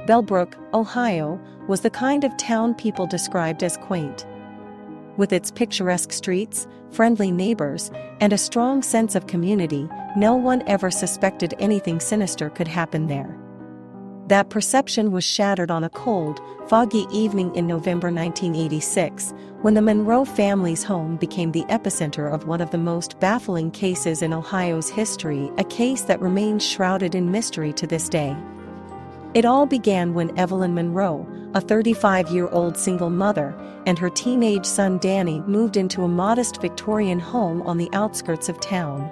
Bellbrook, Ohio, was the kind of town people described as quaint. With its picturesque streets, friendly neighbors, and a strong sense of community, no one ever suspected anything sinister could happen there. That perception was shattered on a cold, foggy evening in November 1986, when the Monroe family's home became the epicenter of one of the most baffling cases in Ohio's history, a case that remains shrouded in mystery to this day. It all began when Evelyn Monroe, a 35-year-old single mother, and her teenage son Danny moved into a modest Victorian home on the outskirts of town.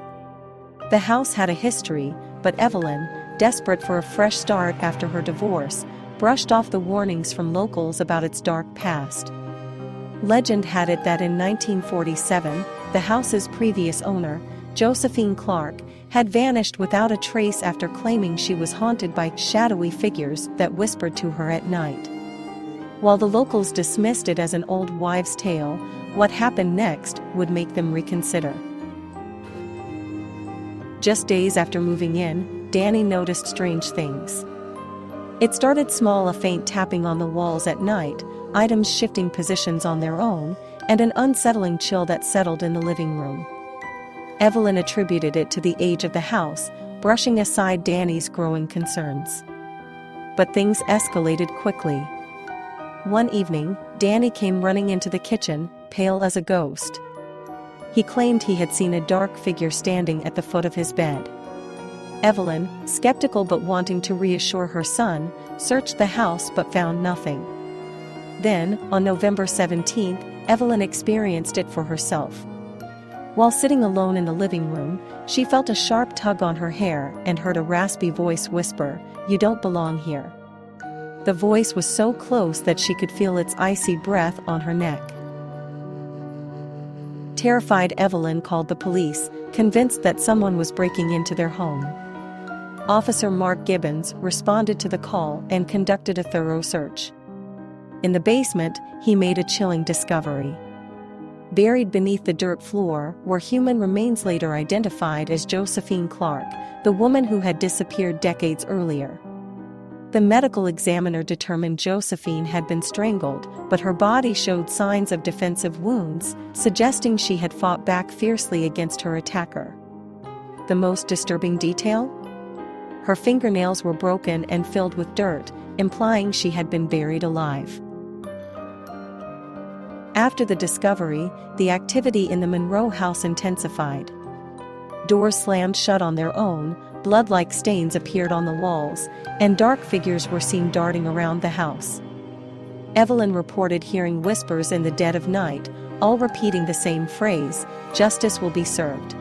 The house had a history, but Evelyn, desperate for a fresh start after her divorce, brushed off the warnings from locals about its dark past. Legend had it that in 1947, the house's previous owner, Josephine Clarke, had vanished without a trace after claiming she was haunted by shadowy figures that whispered to her at night. While the locals dismissed it as an old wives' tale, what happened next would make them reconsider. Just days after moving in, Danny noticed strange things. It started small, a faint tapping on the walls at night, items shifting positions on their own, and an unsettling chill that settled in the living room. Evelyn attributed it to the age of the house, brushing aside Danny's growing concerns. But things escalated quickly. One evening, Danny came running into the kitchen, pale as a ghost. He claimed he had seen a dark figure standing at the foot of his bed. Evelyn, skeptical but wanting to reassure her son, searched the house but found nothing. Then, on November 17th, Evelyn experienced it for herself. While sitting alone in the living room, she felt a sharp tug on her hair and heard a raspy voice whisper, "You don't belong here." The voice was so close that she could feel its icy breath on her neck. Terrified, Evelyn called the police, convinced that someone was breaking into their home. Officer Mark Gibbons responded to the call and conducted a thorough search. In the basement, he made a chilling discovery. Buried beneath the dirt floor were human remains later identified as Josephine Clarke, the woman who had disappeared decades earlier. The medical examiner determined Josephine had been strangled, but her body showed signs of defensive wounds, suggesting she had fought back fiercely against her attacker. The most disturbing detail? Her fingernails were broken and filled with dirt, implying she had been buried alive. After the discovery, the activity in the Monroe house intensified. Doors slammed shut on their own, blood-like stains appeared on the walls, and dark figures were seen darting around the house. Evelyn reported hearing whispers in the dead of night, all repeating the same phrase, "Justice will be served."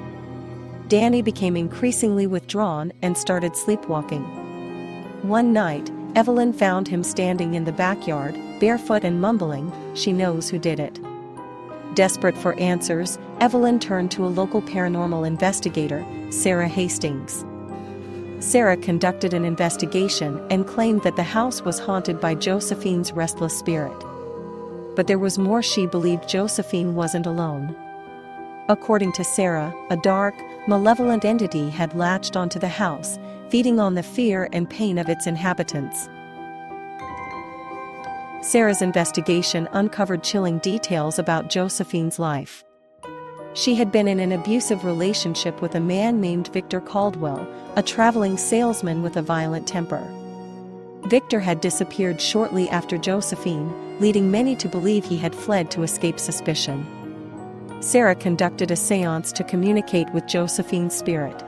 Danny became increasingly withdrawn and started sleepwalking. One night, Evelyn found him standing in the backyard, barefoot and mumbling, "She knows who did it." Desperate for answers, Evelyn turned to a local paranormal investigator, Sarah Hastings. Sarah conducted an investigation and claimed that the house was haunted by Josephine's restless spirit. But there was more. She believed Josephine wasn't alone. According to Sarah, a dark, malevolent entity had latched onto the house, feeding on the fear and pain of its inhabitants. Sarah's investigation uncovered chilling details about Josephine's life. She had been in an abusive relationship with a man named Victor Caldwell, a traveling salesman with a violent temper. Victor had disappeared shortly after Josephine, leading many to believe he had fled to escape suspicion. Sarah conducted a séance to communicate with Josephine's spirit.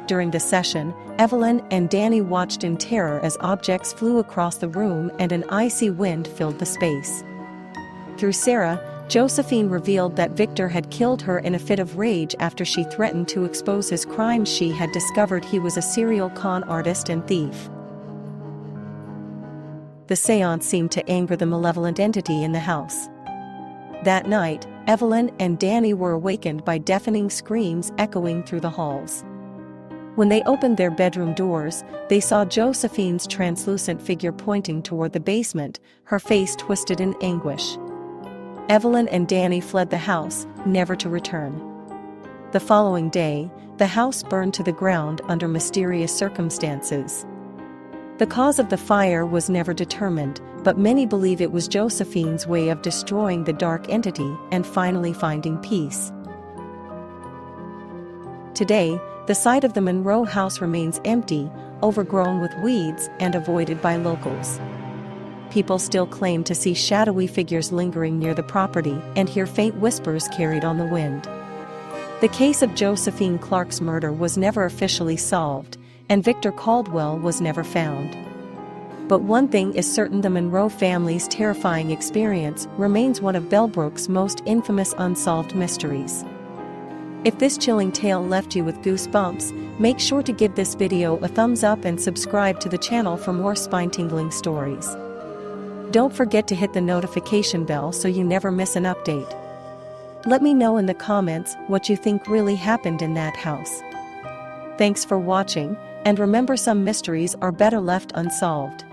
During the session, Evelyn and Danny watched in terror as objects flew across the room and an icy wind filled the space. Through Sarah, Josephine revealed that Victor had killed her in a fit of rage after she threatened to expose his crimes. She had discovered he was a serial con artist and thief. The séance seemed to anger the malevolent entity in the house. That night, Evelyn and Danny were awakened by deafening screams echoing through the halls. When they opened their bedroom doors, they saw Josephine's translucent figure pointing toward the basement, her face twisted in anguish. Evelyn and Danny fled the house, never to return. The following day, the house burned to the ground under mysterious circumstances. The cause of the fire was never determined, but many believe it was Josephine's way of destroying the dark entity and finally finding peace. Today, the site of the Monroe house remains empty, overgrown with weeds and avoided by locals. People still claim to see shadowy figures lingering near the property and hear faint whispers carried on the wind. The case of Josephine Clarke's murder was never officially solved, and Victor Caldwell was never found. But one thing is certain: the Monroe family's terrifying experience remains one of Bellbrook's most infamous unsolved mysteries. If this chilling tale left you with goosebumps, make sure to give this video a thumbs up and subscribe to the channel for more spine-tingling stories. Don't forget to hit the notification bell so you never miss an update. Let me know in the comments what you think really happened in that house. Thanks for watching, and remember, some mysteries are better left unsolved.